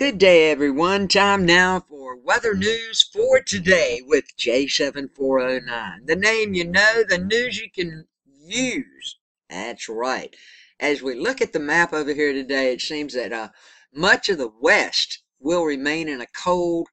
Good day, everyone. Time now for weather news for today with J7409. The name you know, the news you can use. That's right. As we look at the map over here today, it seems that much of the west will remain in a cold,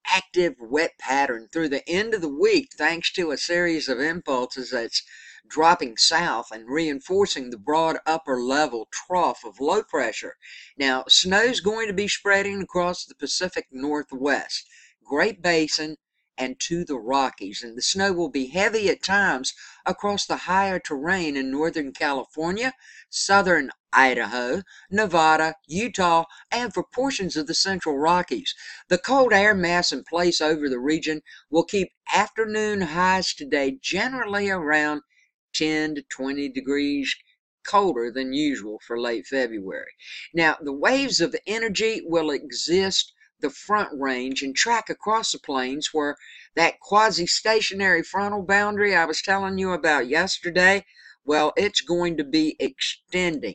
active, wet pattern through the end of the week, thanks to a series of impulses that's dropping south and reinforcing the broad upper level trough of low pressure. Now, snow's going to be spreading across the Pacific Northwest, Great Basin, and to the Rockies, and the snow will be heavy at times across the higher terrain in northern California, southern Idaho, Nevada, Utah, and for portions of the central Rockies. The cold air mass in place over the region will keep afternoon highs today generally around 10 to 20 degrees colder than usual for late February. Now, the waves of energy will exist the front range and track across the plains where that quasi-stationary frontal boundary I was telling you about yesterday, well, it's going to be extending.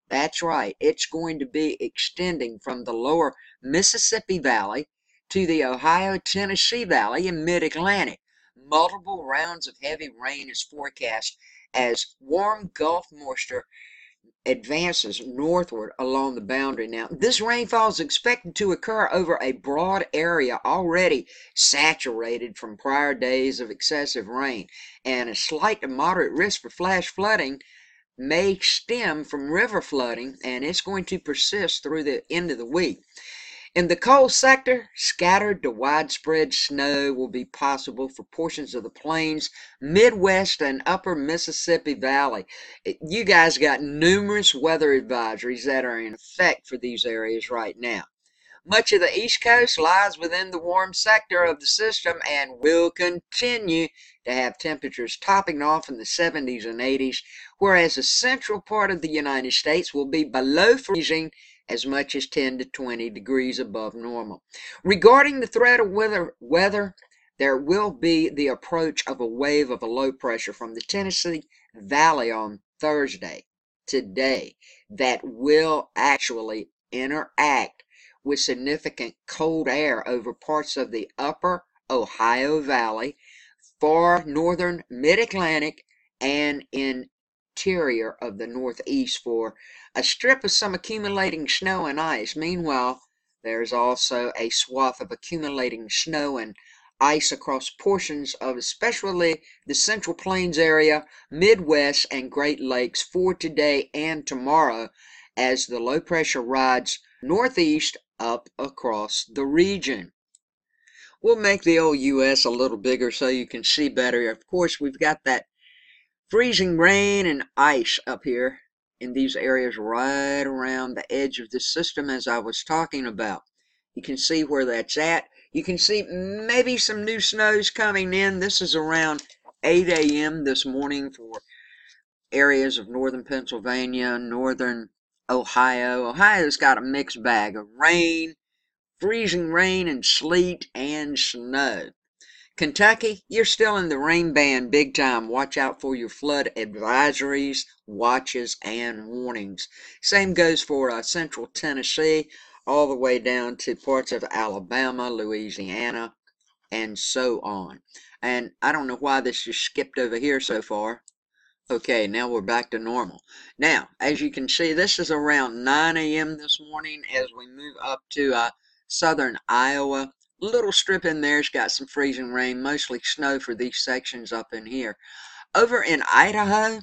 That's right, it's going to be extending from the lower Mississippi Valley to the Ohio-Tennessee Valley in mid-Atlantic. Multiple rounds of heavy rain is forecast as warm Gulf moisture advances northward along the boundary. Now, this rainfall is expected to occur over a broad area already saturated from prior days of excessive rain, and a slight to moderate risk for flash flooding may stem from river flooding, and it's going to persist through the end of the week. In the coal sector, scattered to widespread snow will be possible for portions of the plains, Midwest, and upper Mississippi Valley. You guys got numerous weather advisories that are in effect for these areas right now. Much of the East Coast lies within the warm sector of the system and will continue to have temperatures topping off in the 70s and 80s, whereas the central part of the United States will be below freezing as much as 10 to 20 degrees above normal. Regarding the threat of weather, there will be the approach of a wave of a low pressure from the Tennessee Valley on Thursday, today, that will actually interact with significant cold air over parts of the upper Ohio Valley, far northern mid-Atlantic, and interior of the Northeast for a strip of some accumulating snow and ice. Meanwhile, there's also a swath of accumulating snow and ice across portions of especially the Central Plains area, Midwest, and Great Lakes for today and tomorrow as the low pressure rides northeast up across the region. We'll make the old U.S. a little bigger so you can see better. Of course, we've got that freezing rain and ice up here in these areas right around the edge of the system as I was talking about. You can see where that's at. You can see maybe some new snows coming in. This is around 8 a.m. this morning for areas of northern Pennsylvania, northern Ohio. Ohio's got a mixed bag of rain, freezing rain and sleet and snow. Kentucky, you're still in the rain band big time. Watch out for your flood advisories, watches, and warnings. Same goes for central Tennessee, all the way down to parts of Alabama, Louisiana, and so on. And I don't know why this just skipped over here so far. Okay, now we're back to normal. Now, as you can see, this is around 9 a.m. this morning as we move up to southern Iowa. Little strip in there's got some freezing rain, mostly snow for these sections up in here. Over in Idaho,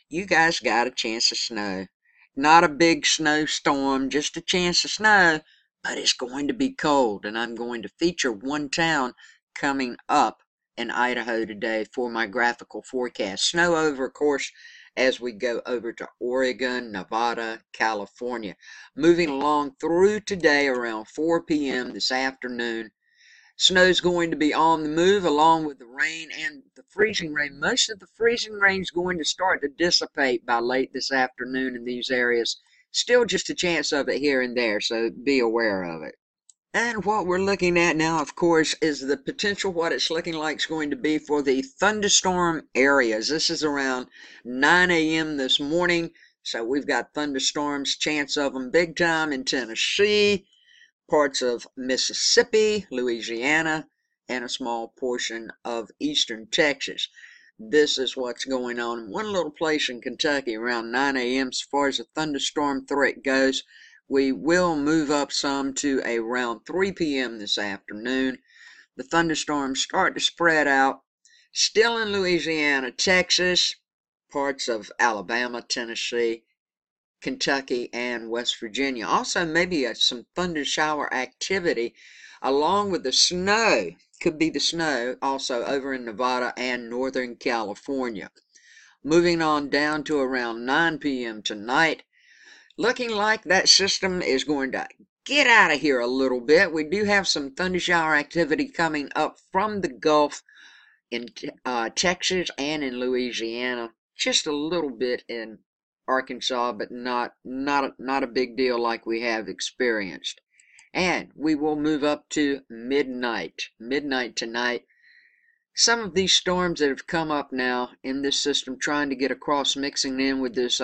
you guys got a chance of snow. Not a big snowstorm, just a chance of snow, but it's going to be cold, and I'm going to feature one town coming up in Idaho today for my graphical forecast. Snow over, of course, as we go over to Oregon, Nevada, California. Moving along through today around 4 p.m. this afternoon. Snow's going to be on the move along with the rain and the freezing rain. Most of the freezing rain is going to start to dissipate by late this afternoon in these areas. Still just a chance of it here and there, so be aware of it. And what we're looking at now, of course, is the potential, what it's looking like is going to be for the thunderstorm areas. This is around 9 a.m. this morning. So we've got thunderstorms, chance of them big time in Tennessee, parts of Mississippi, Louisiana, and a small portion of eastern Texas. This is what's going on in one little place in Kentucky around 9 a.m. As far as the thunderstorm threat goes, we will move up some to around 3 p.m. this afternoon. The thunderstorms start to spread out, still in Louisiana, Texas, parts of Alabama, Tennessee, Kentucky, and West Virginia. Also, maybe some thunder shower activity along with the snow. Could be the snow also over in Nevada and Northern California. Moving on down to around 9 p.m. tonight. Looking like that system is going to get out of here a little bit. We do have some thunder shower activity coming up from the Gulf in Texas and in Louisiana. Just a little bit in Arkansas, but not a big deal like we have experienced. And we will move up to midnight tonight. Some of these storms that have come up now in this system trying to get across, mixing in with this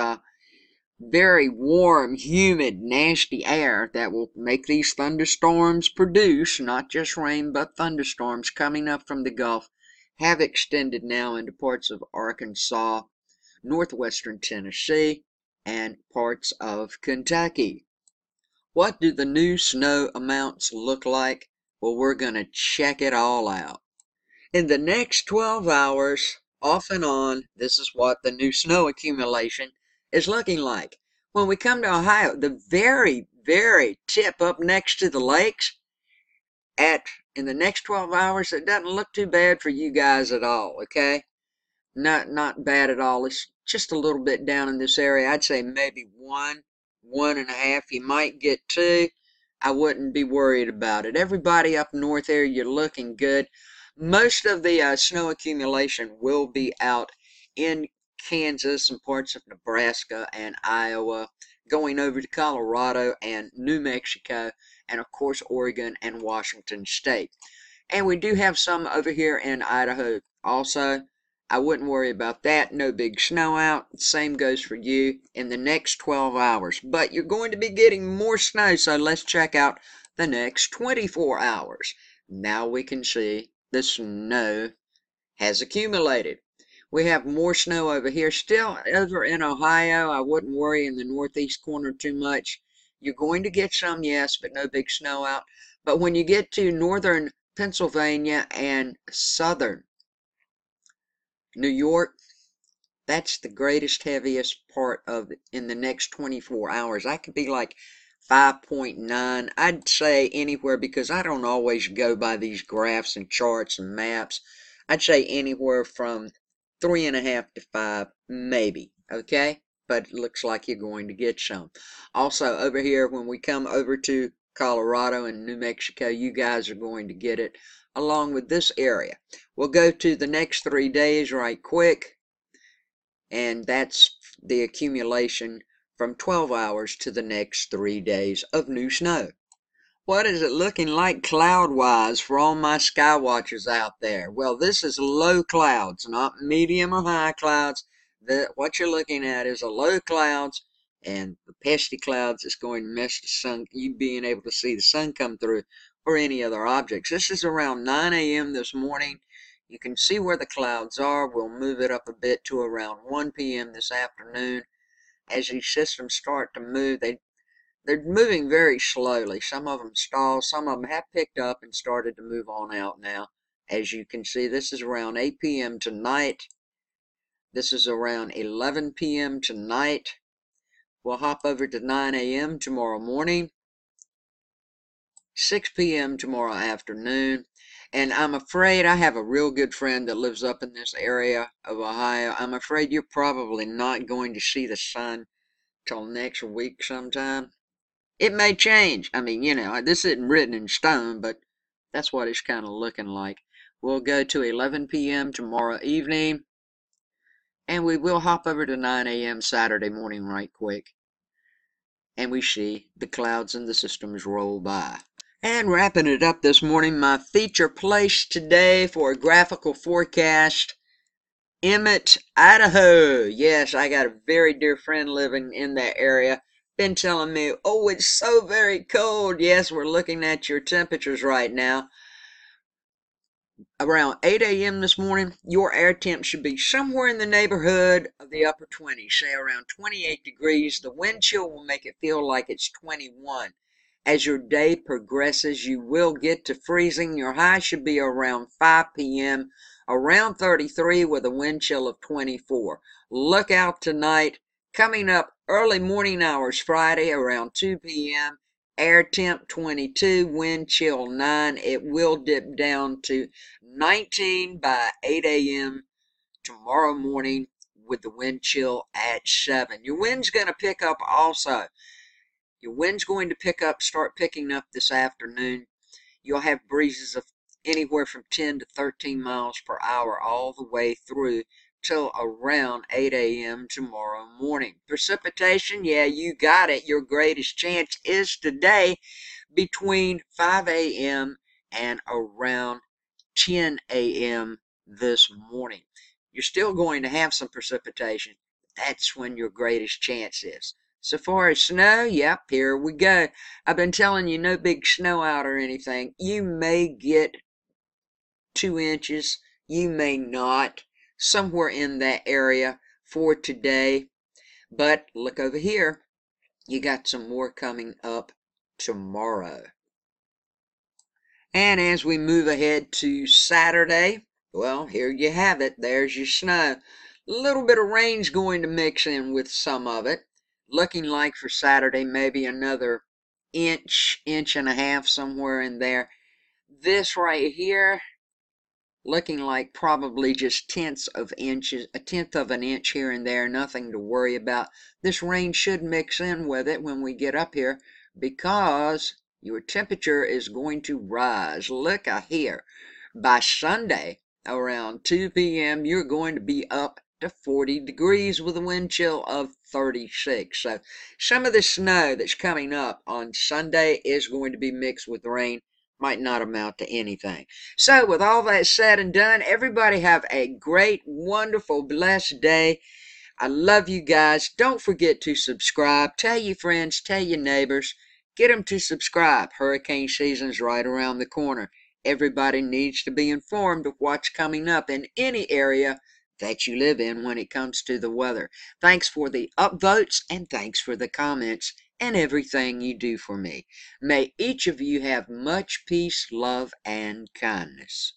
very warm, humid, nasty air that will make these thunderstorms produce not just rain but thunderstorms coming up from the Gulf, have extended now into parts of Arkansas, northwestern Tennessee, and parts of Kentucky. What do the new snow amounts look like? Well, we're going to check it all out. In the next 12 hours, off and on, this is what the new snow accumulation is looking like. When we come to Ohio, the very, very tip up next to the lakes, in the next 12 hours, it doesn't look too bad for you guys at all, okay? Not bad at all. It's just a little bit down in this area. I'd say maybe 1.5. You might get 2. I wouldn't be worried about it. Everybody up north there, you're looking good. Most of the snow accumulation will be out in Kansas and parts of Nebraska and Iowa, going over to Colorado and New Mexico, and of course Oregon and Washington State. And we do have some over here in Idaho also. I wouldn't worry about that. No big snow out. Same goes for you in the next 12 hours. But you're going to be getting more snow, so let's check out the next 24 hours. Now we can see the snow has accumulated. We have more snow over here. Still over in Ohio, I wouldn't worry in the northeast corner too much. You're going to get some, yes, but no big snow out. But when you get to northern Pennsylvania and southern New York, that's the greatest, heaviest part of it in the next 24 hours. That could be like 5.9. I'd say anywhere, because I don't always go by these graphs and charts and maps. I'd say anywhere from 3.5 to 5, maybe, okay? But it looks like you're going to get some. Also, over here, when we come over to Colorado and New Mexico, you guys are going to get it along with this area. We'll go to the next 3 days right quick, and that's the accumulation from 12 hours to the next 3 days of new snow. What is it looking like cloud-wise for all my sky watchers out there? Well, this is low clouds, not medium or high clouds. What you're looking at is a low clouds, and the pesky clouds is going to miss the sun, you being able to see the sun come through, or any other objects. This is around 9 a.m. this morning. You can see where the clouds are. We'll move it up a bit to around 1 p.m. this afternoon. As these systems start to move, they're moving very slowly. Some of them stall. Some of them have picked up and started to move on out now. As you can see, this is around 8 p.m. tonight. This is around 11 p.m. tonight. We'll hop over to 9 a.m. tomorrow morning. 6 p.m. tomorrow afternoon. And I'm afraid, I have a real good friend that lives up in this area of Ohio. I'm afraid you're probably not going to see the sun till next week sometime. It may change. I mean, this isn't written in stone, but that's what it's kind of looking like. We'll go to 11 p.m. tomorrow evening, and we will hop over to 9 a.m. Saturday morning right quick. And we see the clouds and the systems roll by. And wrapping it up this morning, my feature place today for a graphical forecast, Emmett, Idaho. Yes, I got a very dear friend living in that area. been telling me, oh, it's so very cold. Yes, we're looking at your temperatures right now. Around 8 a.m. this morning, your air temp should be somewhere in the neighborhood of the upper 20s, say around 28 degrees. The wind chill will make it feel like it's 21. As your day progresses, you will get to freezing. Your high should be around 5 p.m., around 33 with a wind chill of 24. Look out tonight. Coming up early morning hours Friday around 2 p.m., air temp 22, wind chill 9. It will dip down to 19 by 8 a.m. tomorrow morning with the wind chill at 7. Your wind's going to pick up also. Your wind's going to start picking up this afternoon. You'll have breezes of anywhere from 10 to 13 miles per hour all the way through till around 8 a.m. tomorrow morning. Precipitation, yeah, you got it. Your greatest chance is today between 5 a.m. and around 10 a.m. this morning. You're still going to have some precipitation. That's when your greatest chance is. So far as snow, yep, here we go. I've been telling you no big snow out or anything. You may get 2 inches. You may not. Somewhere in that area for today. But look over here. You got some more coming up tomorrow. And as we move ahead to Saturday, well, here you have it. There's your snow. A little bit of rain's going to mix in with some of it. Looking like for Saturday, maybe another inch, inch and a half, somewhere in there. This right here, looking like probably just tenths of inches, a tenth of an inch here and there, nothing to worry about. This rain should mix in with it when we get up here because your temperature is going to rise. Look here. By Sunday, around 2 p.m., you're going to be up to 40 degrees with a wind chill of 36. So some of the snow that's coming up on Sunday is going to be mixed with rain. Might not amount to anything. So with all that said and done, everybody have a great, wonderful, blessed day. I love you guys. Don't forget to subscribe. Tell your friends, tell your neighbors. Get them to subscribe. Hurricane season's right around the corner. Everybody needs to be informed of what's coming up in any area that you live in when it comes to the weather. Thanks for the upvotes and thanks for the comments and everything you do for me. May each of you have much peace, love, and kindness.